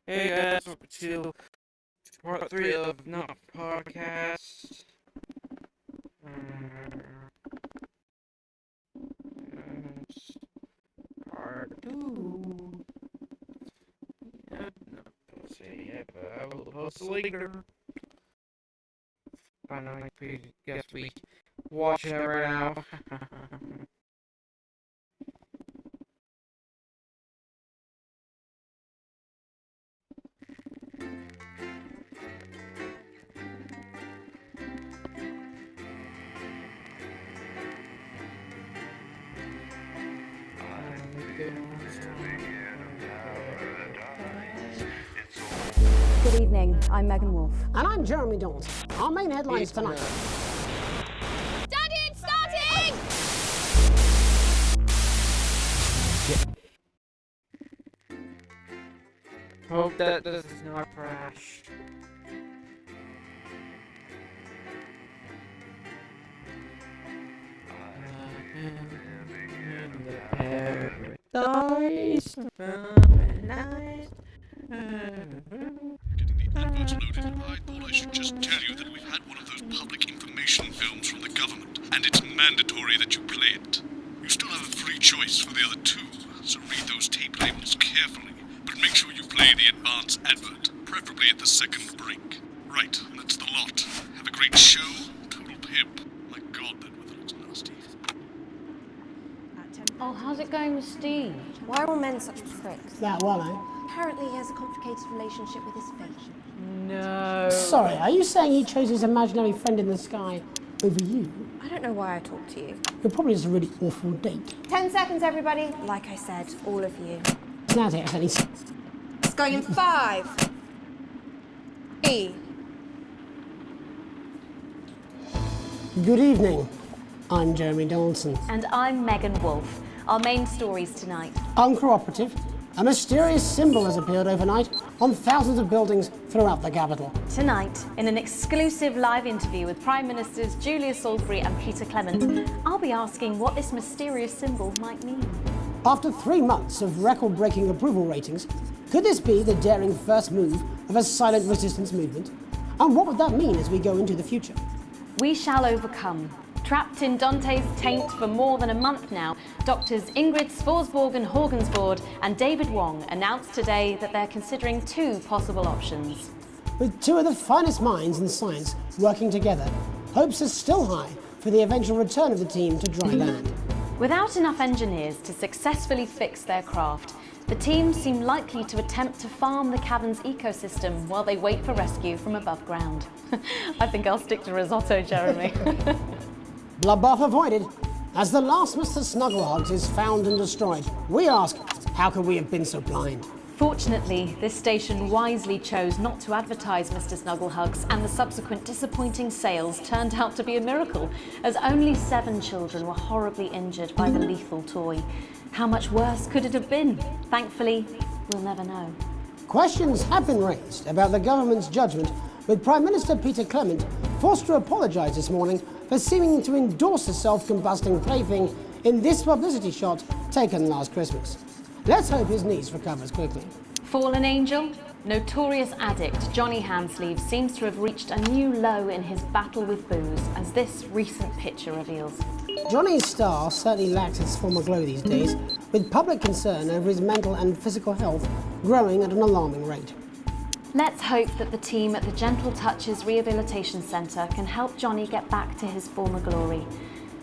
Hey guys, welcome to part 3 of not podcast. Yes, part 2. Yeah, not posted yet, but I will post later. Finally, guess we watch it right now. Good evening, I'm Megan Wolf. And I'm Jeremy Dawes. Our main headlines tonight. Daddy, it's starting! Hope that this is not crash. Paradise. Getting the adverts loaded, I thought I should just tell you that we've had one of those public information films from the government, and it's mandatory that you play it. You still have a free choice for the other two, so read those tape labels carefully, but make sure you play the advance advert, preferably at the second break. Right, that's the lot. Have a great show, total pimp. My God, that weather looks nasty. Oh, how's it going with Steve? Why are all men such pricks? That one, eh? Apparently he has a complicated relationship with his fate. No. Sorry, are you saying he chose his imaginary friend in the sky over you? I don't know why I talk to you. You're probably just a really awful date. 10 seconds, everybody. Like I said, all of you. That's it, Annie. It's going in 5, 3. Good evening. I'm Jeremy Dawson. And I'm Megan Wolf. Our main stories tonight. Uncooperative. A mysterious symbol has appeared overnight on thousands of buildings throughout the capital. Tonight, in an exclusive live interview with Prime Ministers Julia Salisbury and Peter Clement, I'll be asking what this mysterious symbol might mean. After 3 months of record-breaking approval ratings, could this be the daring first move of a silent resistance movement? And what would that mean as we go into the future? We shall overcome. Trapped in Dante's taint for more than a month now, doctors Ingrid Svorsborg-Horgensvoord and David Wong announced today that they're considering 2 possible options. With 2 of the finest minds in science working together, hopes are still high for the eventual return of the team to dry land. Without enough engineers to successfully fix their craft, the team seem likely to attempt to farm the cavern's ecosystem while they wait for rescue from above ground. I think I'll stick to risotto, Jeremy. Bloodbath avoided. As the last Mr. Snugglehugs is found and destroyed, we ask, how could we have been so blind? Fortunately, this station wisely chose not to advertise Mr. Snugglehugs, and the subsequent disappointing sales turned out to be a miracle, as only 7 children were horribly injured by the lethal toy. How much worse could it have been? Thankfully, we'll never know. Questions have been raised about the government's judgment, with Prime Minister Peter Clement forced to apologise this morning for seeming to endorse a self-combusting plaything in this publicity shot taken last Christmas. Let's hope his niece recovers quickly. Fallen angel? Notorious addict Johnny Handsleeve seems to have reached a new low in his battle with booze, as this recent picture reveals. Johnny's star certainly lacks its former glow these days, with public concern over his mental and physical health growing at an alarming rate. Let's hope that the team at the Gentle Touches Rehabilitation Centre can help Johnny get back to his former glory.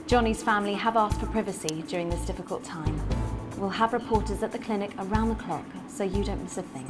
Johnny's family have asked for privacy during this difficult time. We'll have reporters at the clinic around the clock, so you don't miss a thing.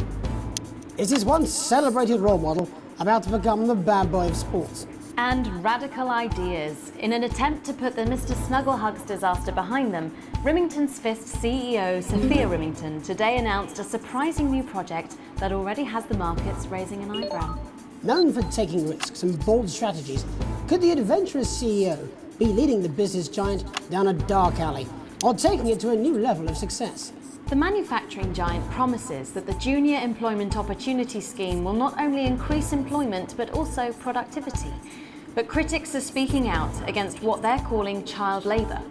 Is his once celebrated role model about to become the bad boy of sports? And radical ideas. In an attempt to put the Mr. Snugglehugs disaster behind them, Rimington's Fist CEO Sophia Rimington today announced a surprising new project that already has the markets raising an eyebrow. Known for taking risks and bold strategies, could the adventurous CEO be leading the business giant down a dark alley, or taking it to a new level of success? The manufacturing giant promises that the Junior Employment Opportunity Scheme will not only increase employment but also productivity. But critics are speaking out against what they're calling child labour.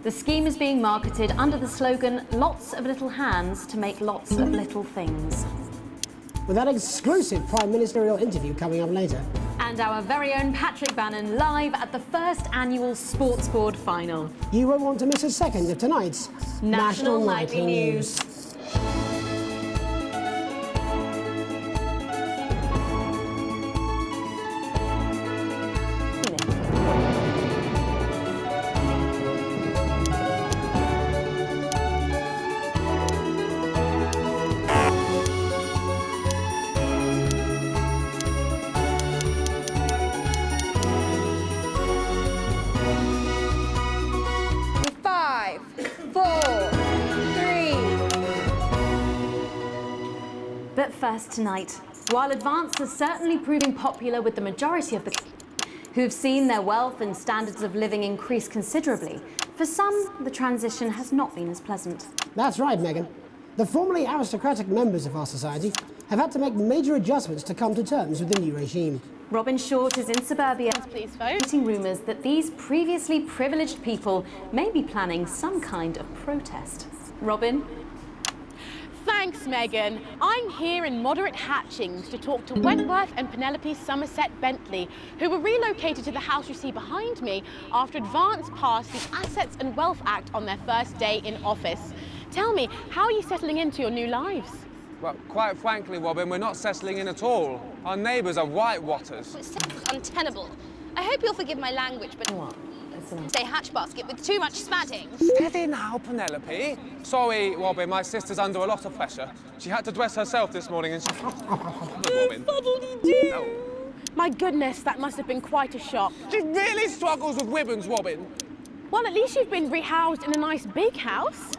The scheme is being marketed under the slogan, "Lots of little hands to make lots of little things." with that exclusive Prime Ministerial interview coming up later. And our very own Patrick Bannon live at the first annual Sports Board final. You won't want to miss a second of tonight's National Nightly News. But first tonight, while Advance is certainly proving popular with the majority of the who've seen their wealth and standards of living increase considerably, for some, the transition has not been as pleasant. That's right, Megan. The formerly aristocratic members of our society have had to make major adjustments to come to terms with the new regime. Robin Short is in suburbia, getting rumours that these previously privileged people may be planning some kind of protest. Robin? Thanks, Megan. I'm here in Moderate Hatchings to talk to Wentworth and Penelope Somerset Bentley, who were relocated to the house you see behind me after Advance passed the Assets and Wealth Act on their first day in office. Tell me, how are you settling into your new lives? Well, quite frankly, Robin, we're not settling in at all. Our neighbours are whitewatters. It's untenable. I hope you'll forgive my language, but What? say hatch basket with too much smadding. Steady now, Penelope. Sorry, Robin, my sister's under a lot of pressure. She had to dress herself this morning and she... Robin. Fuddle-dee-doo. My goodness, that must have been quite a shock. She really struggles with ribbons, Robin. Well, at least you've been rehoused in a nice big house.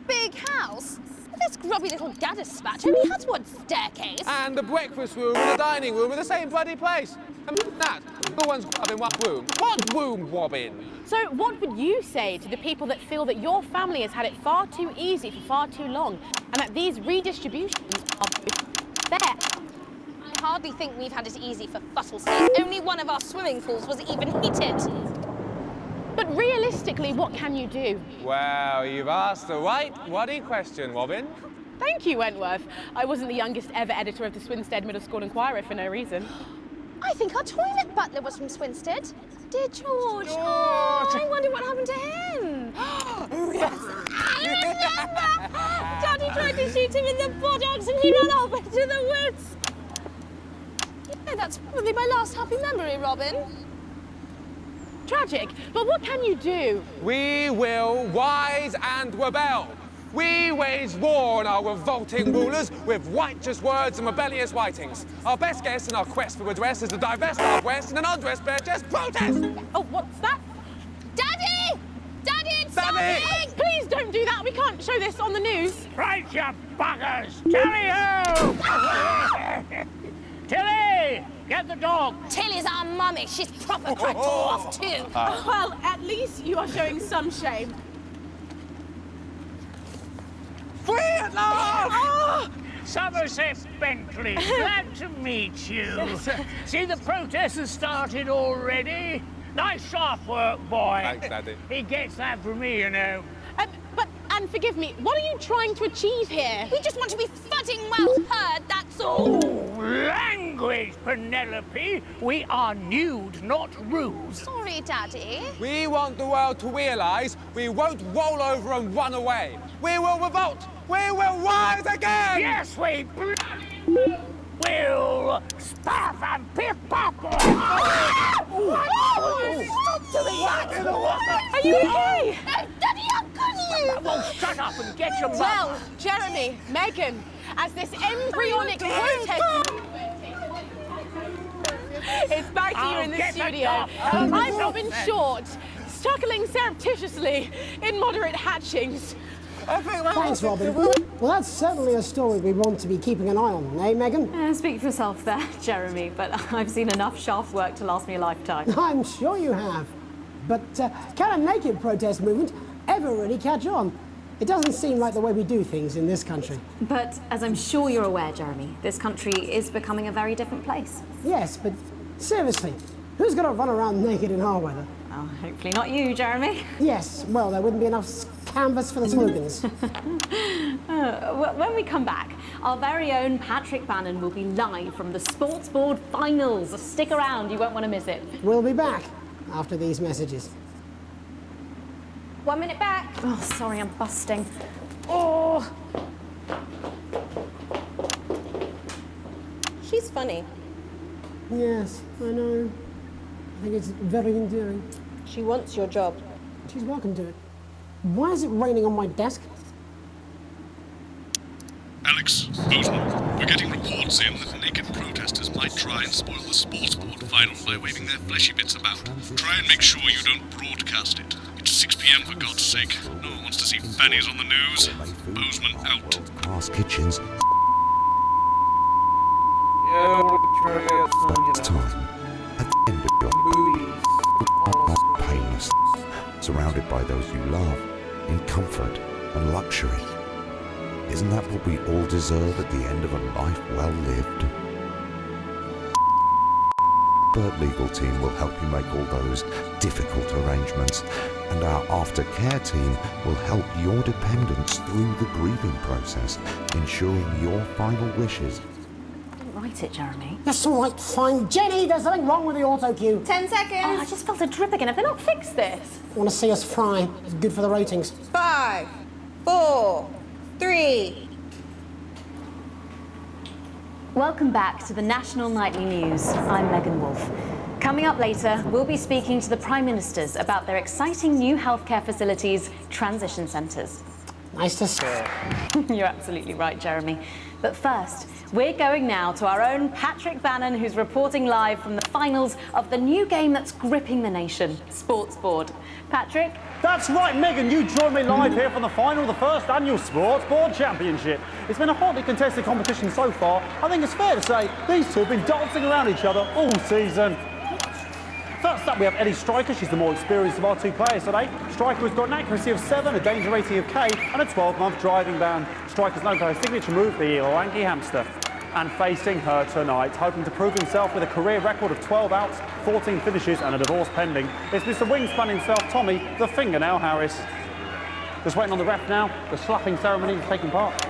Big house? This grubby little gaddis-spat only has one staircase. And the breakfast room and the dining room are the same bloody place. And that, the one's in one room. What room, Robin? So what would you say to the people that feel that your family has had it far too easy for far too long, and that these redistributions are fair? I hardly think we've had it easy for fussle sake. Only one of our swimming pools was even heated. But realistically, what can you do? Well, you've asked the right bloody question, Robin. Thank you, Wentworth. I wasn't the youngest ever editor of the Swinstead Middle School Inquirer for no reason. I think our toilet butler was from Swinstead. Dear George. Oh, I wonder what happened to him. Yes, I remember! Daddy tried to shoot him in the buttocks and he ran off into the woods. Yeah, that's probably my last happy memory, Robin. Tragic, but what can you do? We will rise and rebel. We wage war on our revolting rulers with righteous words and rebellious writings. Our best guess in our quest for redress is to divest our West in an undressed bare chest protest. Oh, what's that? Daddy! Daddy, it's Daddy! something! Please don't do that. We can't show this on the news. Right, you buggers! Tally-ho! Tilly! Get the dog! Tilly's our mummy. She's proper cracked off too. Well, at least you are showing some shame. Free at last! Somerset Bentley, glad to meet you. See, the protest has started already. Nice sharp work, boy. Thanks, Daddy. He gets that from me, you know. And forgive me, what are you trying to achieve here? We just want to be fudding well heard, that's all. Language, Penelope. We are nude, not rude. Sorry, Daddy. We want the world to realise we won't roll over and run away. We will revolt. We will rise again. Yes, we will stuff and piff-pop. Stop doing that! Are you okay? Daddy, how could you? Well, shut up and get your Well, Jeremy, Megan, as this embryonic protest... It's back to you in the get the studio. dog. I'm Robin Short, chuckling surreptitiously in Moderate Hatchings. Thanks, Robin. Well, that's certainly a story we want to be keeping an eye on, eh, Megan? Speak for yourself there, Jeremy, but I've seen enough shaft work to last me a lifetime. I'm sure you have. But can a naked protest movement ever really catch on? It doesn't seem like the way we do things in this country. But as I'm sure you're aware, Jeremy, this country is becoming a very different place. Yes, but seriously, who's going to run around naked in our weather? Oh, hopefully not you, Jeremy. Yes, well, there wouldn't be enough canvas for the slogans. When we come back, Our very own Patrick Bannon will be live from the Sports Board Finals. Stick around, you won't want to miss it. We'll be back after these messages. 1 minute back. Oh, sorry, I'm busting. Oh! She's funny. Yes, I know. I think it's very endearing. She wants your job. She's welcome to it. Why is it raining on my desk? Alex, Bozeman, we're getting reports in that naked protesters might try and spoil the sports board final by waving their fleshy bits about. Try and make sure you don't broadcast it. It's 6 p.m. for God's sake. No one wants to see fannies on the news. Bozeman out. Class kitchens. Yeah, we'll try to get some, you know, Time. At the end of your booties. not painless, surrounded by those you love, in comfort and luxury. Isn't that what we all deserve at the end of a life well lived? Burt Legal Team will help you make all those difficult arrangements, and our aftercare team will help your dependents through the grieving process, ensuring your final wishes. Don't write it, Jeremy. That's all right, fine. Jenny, there's something wrong with the auto cue. 10 seconds. Oh, I just felt a drip again. Have they not fixed this? Want to see us fry? It's good for the ratings. 5, 4, 3. Welcome back to the National Nightly News. I'm Megan Wolfe. Coming up later, we'll be speaking to the Prime Ministers about their exciting new healthcare facilities, transition centres. Nice to see. You're absolutely right, Jeremy. But first, we're going now to our own Patrick Bannon, who's reporting live from the finals of the new game that's gripping the nation, Sports Board. Patrick? That's right, Megan. You join me live here from the final of the first annual Sports Board Championship. It's been a hotly contested competition so far. I think it's fair to say these two have been dancing around each other all season. First up, we have Eddie Striker. She's the more experienced of our two players today. Striker has got an accuracy of 7, a danger rating of K, and a 12-month driving ban. Striker's known for her signature move, the lanky hamster. And facing her tonight, hoping to prove himself with a career record of 12 outs, 14 finishes, and a divorce pending, it's Mr. Wingspan himself, Tommy, the Fingernail Harris. Just waiting on the ref now. The slapping ceremony is taking part.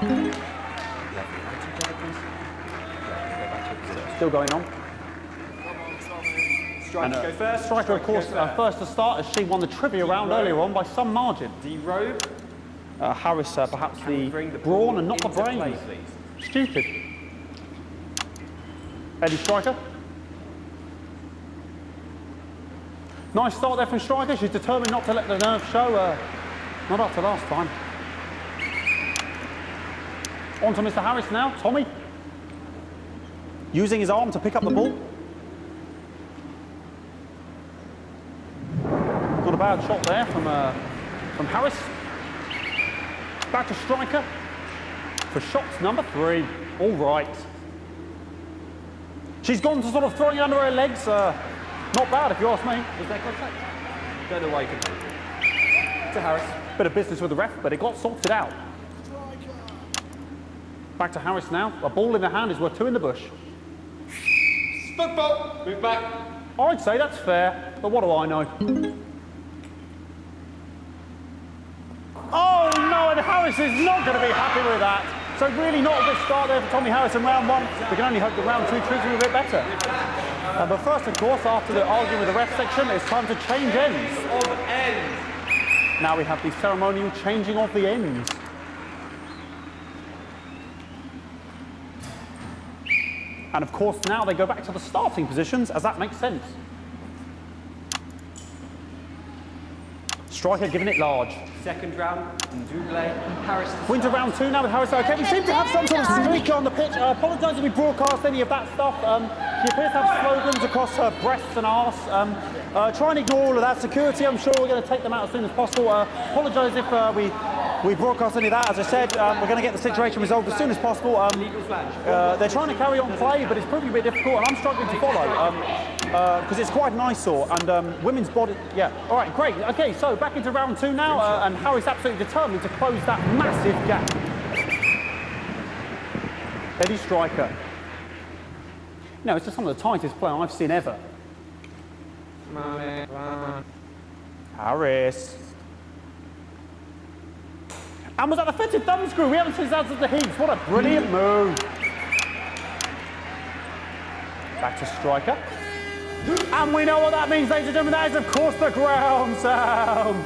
Still going on. Striker go first. Striker, of course, first to start, as she won the trivia round earlier on by some margin. D-Robe. Harris, perhaps the brawn and not the brain. Stupid. Eddie Striker. Nice start there from Striker. She's determined not to let the nerves show. Not after last time. On to Mr. Harris now. Tommy. Using his arm to pick up the ball. Not a bad shot there from Harris. Back to Striker for shots number 3. All right. She's gone to sort of throwing it under her legs. Not bad, if you ask me. Was there contact? Don't know why you can. To Harris. Bit of business with the ref, but it got sorted out. Back to Harris now. A ball in the hand is worth 2 in the bush. Football. Move back. I'd say that's fair, but what do I know? Oh no, and Harris is not going to be happy with that. So really not a good start there for Tommy Harris in round 1. We can only hope that round 2 treats him a bit better. But first, of course, after the arguing with the ref section, it's time to change ends. Of ends. Now we have the ceremonial changing of the ends. And of course, now they go back to the starting positions, as that makes sense. Striker giving it large. Second round, double. Harris. Winter round 2 now with Harris. Okay, we seem to have some sort of streak on the pitch. I apologise if we broadcast any of that stuff. She appears to have slogans across her breasts and arse. Try and ignore all of that. Security, I'm sure we're going to take them out as soon as possible. Apologise if we broadcast any of that. As I said, we're going to get the situation resolved as soon as possible. They're trying to carry on play, but it's proving a bit difficult, and I'm struggling to follow. Because it's quite an eyesore, and women's body, yeah. All right, great. Okay, so back into round 2 now, and Harry's absolutely determined to close that massive gap. Eddie Striker. No, it's just some of the tightest play I've seen ever. Come on, man. Come on. Harris. And was that the fitted thumb screw? We haven't seen that since the Heats. What a brilliant move. Back to striker. And we know what that means, ladies and gentlemen. That is, of course, the ground sound.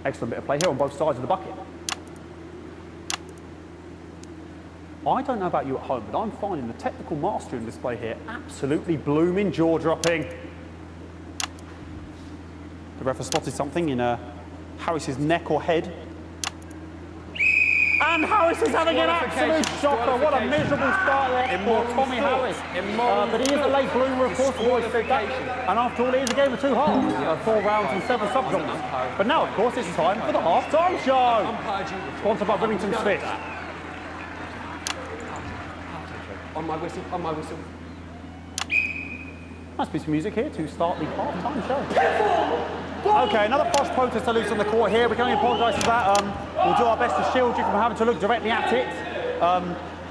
Excellent bit of play here on both sides of the bucket. I don't know about you at home, but I'm finding the technical mastery in display here absolutely blooming jaw-dropping. The ref has spotted something in Harris's neck or head. And Harris is having an absolute shocker. What a miserable start there for Tommy Harris. But he is a late bloomer, of course, always said that. And after all, it is a game of 2 halves, 4 rounds and 7 subgenres. But now, of course, it's time for the half-time show. Sponsored by Remington Smith. On my whistle, on my whistle. Nice piece of music here to start the half-time show. Okay, another posh protester loose on the court here. We can only apologise for that. We'll do our best to shield you from having to look directly at it.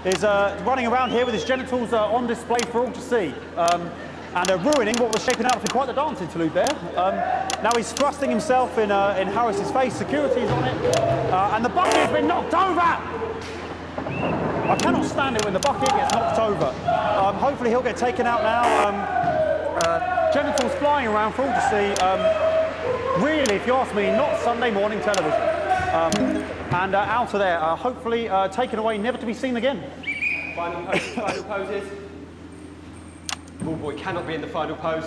He's running around here with his genitals on display for all to see. And ruining what was shaping out to be quite the dance interlude there. Now he's thrusting himself in Harris's face. Security's on it. And the bucket has been knocked over! I cannot stand it when the bucket gets knocked over. Hopefully he'll get taken out now. Genitals flying around for all to see. Really, if you ask me, not Sunday morning television. And out of there, hopefully taken away, never to be seen again. Final poses. Ball boy cannot be in the final pose.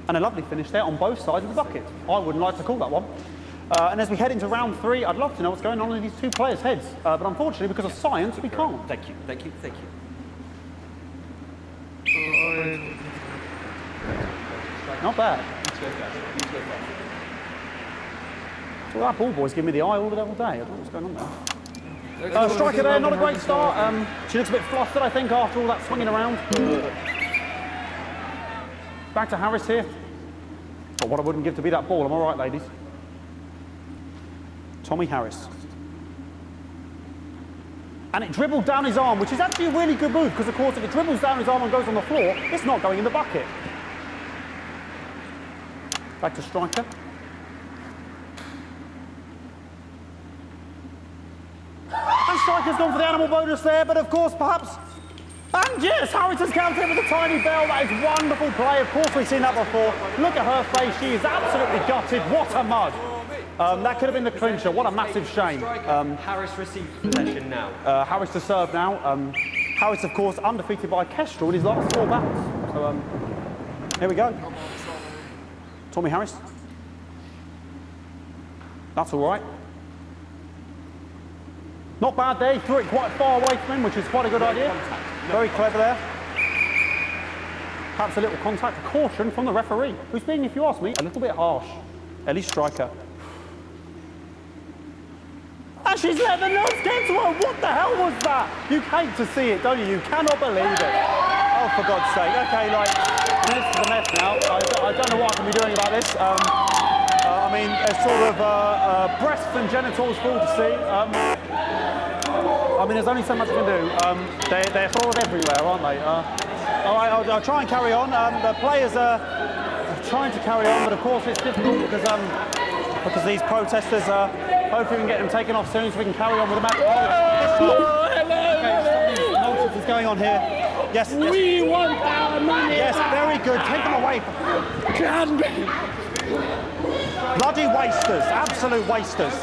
And a lovely finish there on both sides of the bucket. I wouldn't like to call that one. And as we head into round 3, I'd love to know what's going on in these 2 players' heads. But unfortunately, because of science, we can't. Thank you, thank you, thank you. Not bad. So that ball boy's giving me the eye all day. I don't know what's going on there. Striker there, not a great start. She looks a bit flustered, I think, after all that swinging around. Back to Harris here. But what I wouldn't give to be that ball, am I right, ladies? Tommy Harris. And it dribbled down his arm, which is actually a really good move, because of course if it dribbles down his arm and goes on the floor, it's not going in the bucket. Back to striker. And striker's gone for the animal bonus there, but of course perhaps... And yes, Harris has counted with a tiny bell. That is wonderful play. Of course we've seen that before. Look at her face. She is absolutely gutted. What a mud. That could have been the clincher. What a massive shame. Harris received possession now. Harris to serve now. Harris, of course, undefeated by Kestrel in his last 4 bouts. So, here we go. Tommy Harris. That's all right. Not bad there. He threw it quite far away from him, which is quite a good idea. Very clever there. Perhaps a little contact. A caution from the referee, who's being, if you ask me, a little bit harsh. Ellie Striker. And she's let the nose get to her. What the hell was that? You hate to see it, don't you? You cannot believe it. Oh, for God's sake. Okay, like, this is a mess now. I don't know what I can be doing about this. I mean, it's sort of breasts and genitals for all to see. I mean, there's only so much I can do. They're forward everywhere, aren't they? All right, I'll try and carry on. The players are trying to carry on, but of course it's difficult because these protesters are... Hopefully we can get them taken off soon so we can carry on with the match. Something nonsense is going on here. Yes. We want our money. Yes, very good. Take them away. Bloody wasters. Absolute wasters.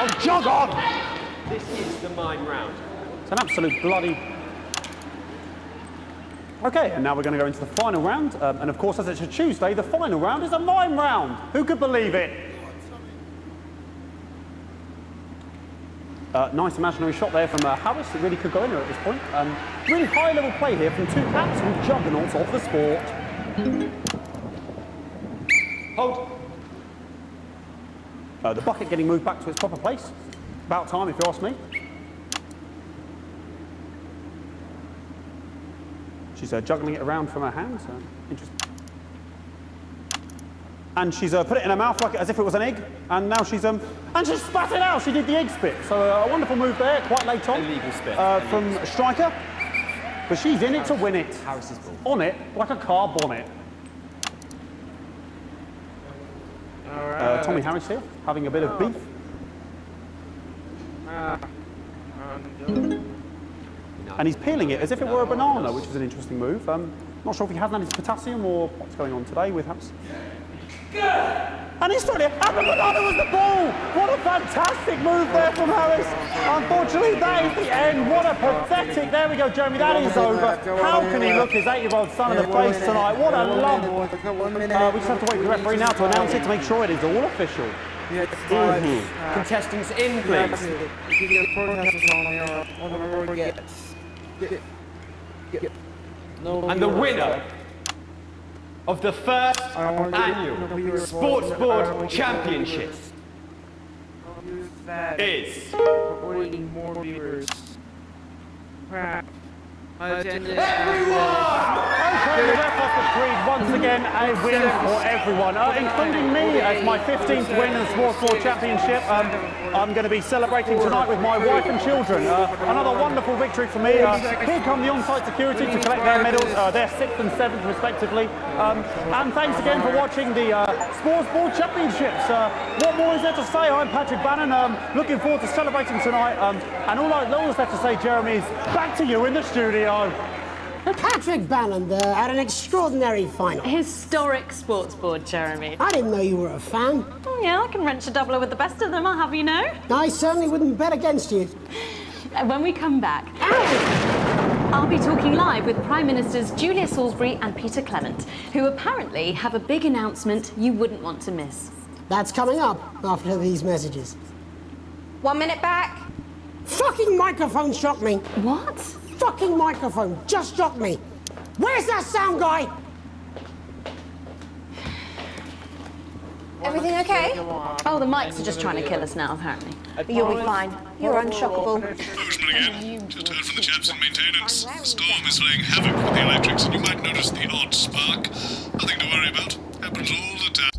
Oh, jog on! This is the mime round. It's an absolute bloody... Okay, and now we're going to go into the final round. And of course, as it's a Tuesday, the final round is a mime round. Who could believe it? Nice imaginary shot there from Harris. It really could go anywhere at this point. Really high-level play here from 2 absolute juggernauts of the sport. Hold. The bucket getting moved back to its proper place. About time, if you ask me. She's juggling it around from her hands. Interesting. and she's put it in her mouth like as if it was an egg, and now she's and she spat it out. She did the egg spit. So a wonderful move there, quite late on. Illegal spit. From Striker. But she's in it to win it. Harris's ball. On it, like a car bonnet. Tommy Harris here, having a bit of beef. And he's peeling it as if it were a banana, which is an interesting move. Not sure if he hasn't had his potassium or what's going on today with Harris. And he's throwing it, and the banana was the ball! What a fantastic move there from Harris. Unfortunately, that is the end. What a pathetic, there we go, Jeremy, that is over. How can he look his 8-year-old son in the face tonight? What a lump. We just have to wait for the referee now to announce it to make sure it is all official. Contestants in, please. And the winner of the first annual Sports Board Championships is... more viewers. Crap. Okay, the ref has decreed once again a win for everyone, including me as my 15th win in the Sports Board Championship. I'm going to be celebrating tonight with my wife and children. Another wonderful victory for me. Here come the on-site security to collect their medals. They're 6th and 7th respectively. And thanks again for watching the Sports Board Championships. What more is there to say? I'm Patrick Bannon. Looking forward to celebrating tonight. And all that's left to say, Jeremy, is back to you in the studio. Patrick Bannon there had an extraordinary final. Historic sports board, Jeremy. I didn't know you were a fan. Oh, yeah, I can wrench a doubler with the best of them, I'll have you know. I certainly wouldn't bet against you. When we come back, I'll be talking live with Prime Ministers Julia Salisbury and Peter Clement, who apparently have a big announcement you wouldn't want to miss. That's coming up after these messages. 1 minute back. Fucking microphone shocked me. What? Fucking microphone just shocked me. Where's that sound guy? Everything okay? Oh, the mics are just trying to kill us now, apparently. You'll be fine. You're unshockable. Postman again. Just heard from the chaps in maintenance. The storm is playing havoc with the electrics, and you might notice the odd spark. Nothing to worry about. Happens all the time.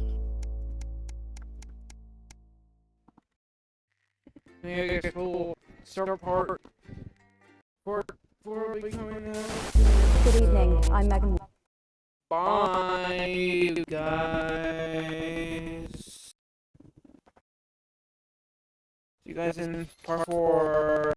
Yeah, I full starter part. For becoming Good evening, I'm Megan. Bye, you guys. See you guys in part 4.